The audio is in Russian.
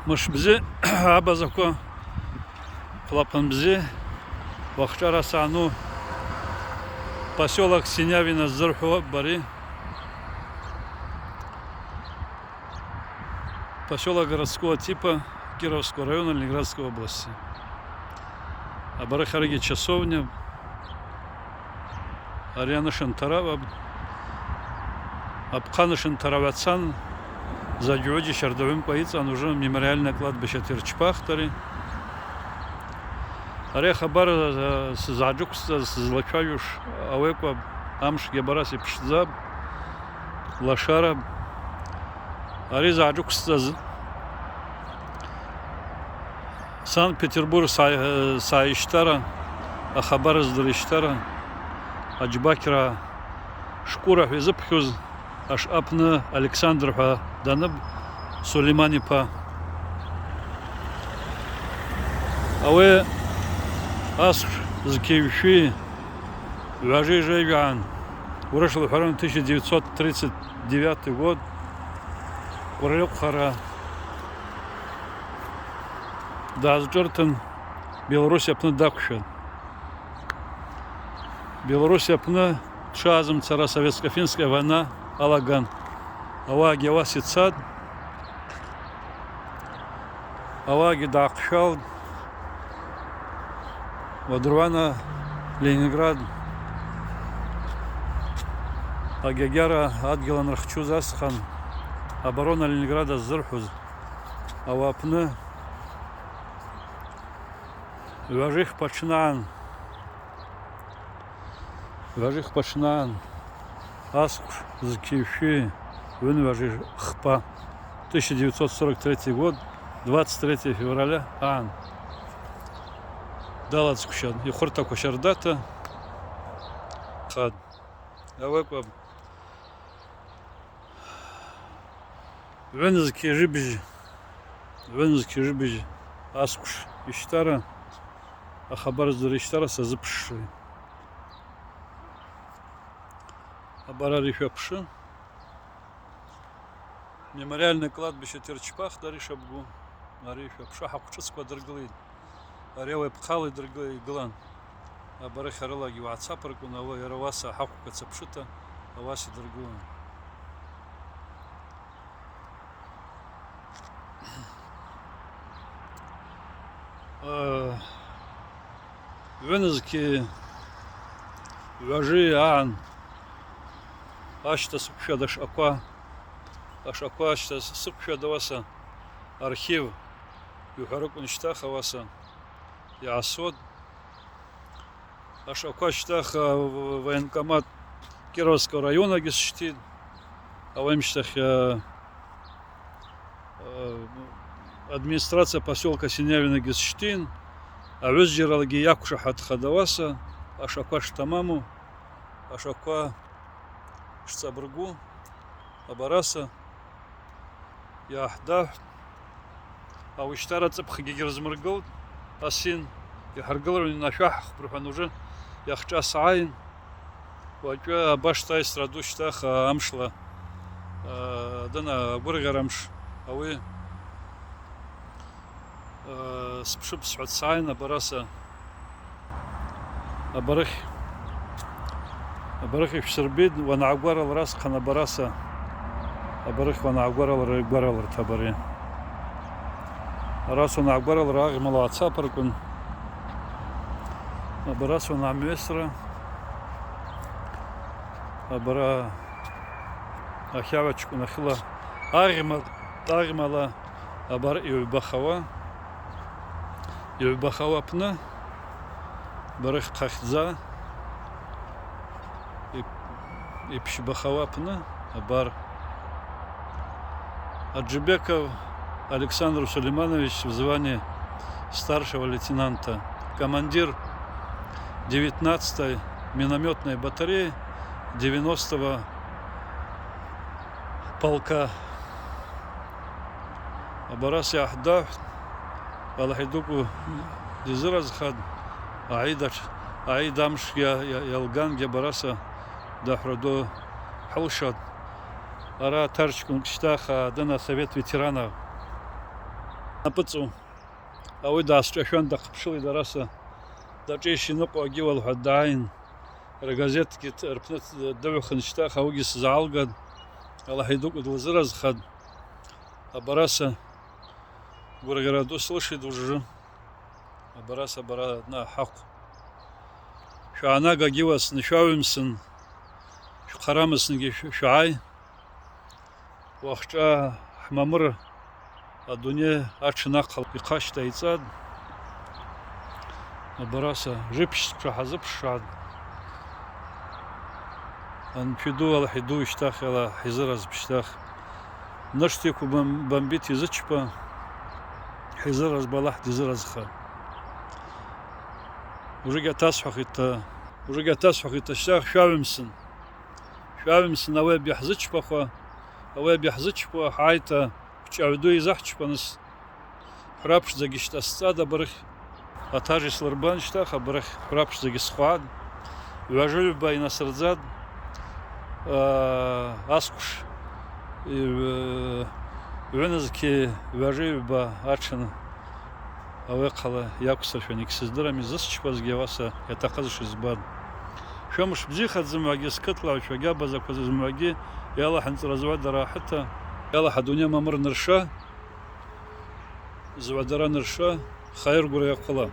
Мышбзе абазако хлопанбзе вахчара сану поселок Синявино Зырхова Бари, поселок городского типа Кировского района Ленинградской области. Абарахараги часовня, Ариана Шантарава, Абхана Шантаравацан, за Джоджи Шардовым поится, уже мемориальное кладбище Терчпахтари. Аре хабар заджукс злачаюш авеква амш гебараси пшзаб лашара. Аре заджукс Санкт-Петербург саиштара, а хабар сдалиштара, аджбакера шкура визапхюз аш апна Александрова данаб Сулеймани па. Ауэ ас закевши вяжи жайган. Урашил харан 1939 год. Уралек хара. Да, Джортон Беларусь апна дакшен. Беларусь апна шазм цара советско-финская война Алаган. Аваги Авасицад. Аваги Дакшал. Вадрвана Ленинград. Агягяра Адгелан Рахчузасхан. Оборона Ленинграда Зырхуз. Авапны. Вяжих Пачнан. Вяжих Пачнан. Аск Закивши. Вен Вяжих Хпа. 1943 год. 23 февраля. Ан. Далац кушан. И хорта кушардата. Хад. Аваква. Вензки жибж. Вензки жибж. Аскуш. Иштара. А хабар сдуриштара сазыпши. Абарарифепши. Мемориальное кладбище Терчпах Даришабгу. Арифепша хакучского дорглы. Аревы пхалы дорглы глан. Абарахаралаги вацапарку на Яроваса хакука цапшита. Аваси дорглы. Венезки вяжи ан. Ашта сукшадаш аква. Ашаква ашта сукшадаваса. Архив. Юхарукун штахаваса. Ясод. Ашаква штах военкомат Кировского района гисштит. А военштах администрация поселка Синявино Гисштин. А везжиралги якуша хатхадаваса. Ашаква штамаму. Ашаква Шцабргу, Абараса, Яхда, а уштара цепхи герзмыргал, Асин, Яхаргалар нашах, Прухануже, Яхча Сайн, Вача Баштай Страдуштах, Амшла, Дана Бургарамш, а вы Спшип Сайн, Абараса, Абарах. Абарах в Сербид, вана агварал раз ханабараса. Абарах вана агварал регварал ртабари. Раз вана агварал раг малаца паркун. Абарас вана амвесра. Абара ахявачку нахила. Агмала абар Юбахава. Юбахава пна. Барах кахза. И Пшибахавапна, Абар Аджибеков Александр Сулейманович в звании старшего лейтенанта, командир 19-й минометной батареи 90-го полка. Абарас Яхда Аллахидуку Дизиразхад Аидамш Ялган Гебараса Дахрадо Халшат. Ара Тарчкун Кштаха Дана Совет ветеранов Напыцу, ауи даасҿашәан дахыԥшылеит араса даҿеишьаныҟәо агьи уалҳәа дааин ргазеҭгьы рпны дыҩхан шьҭах ауигьы сзаалган Аллаҳ идукәа длазыразхан абараса гәырӷьара ду слышит уажәы абараса бара ҳахә шәаанага агьиуасны шәаҩымсын шәхарамыснгьы шәааи уахҿа ҳмамыр адунеи аҽнаҟала ихашьҭа иҵан абараса жыԥшьцәа ҳазыԥшаан Анцәа ду Аллаҳ иду шьҭах ала ҳизыразп шьҭах нышҭиқәа бамбит изычпа ҳизыразба Аллаҳ дизыразха ужыгьы аҭасҳәахит шьҭах шәаҩымсын ауеиб иаҳзычпахуа ауеиб иаҳзычпуа ҳааита ԥҷаҩ ду изаҳчпаныс ҳәраԥшӡагьы шьҭасҵад абарыхь аҭажь слырбан шьҭах абарыхь ҳәраԥшӡагьы схәаан ҩажәаҩба инасырӡад аскәш ҩынызқьи ҩажәаҩба аҽын ауеҟала иақәсыршәан егьсыздырам изысчпазгьы ауаса иаҭахызшәа збан шәымш бзихаӡамҩагьы сқыҭлаҩцәа агьабазақәа зымҩагьы иалаҳанҵара зуадара ҳыҭа иалаҳ адунеи мамыр нырша зуадара нырша хаир гәырӷьахәыла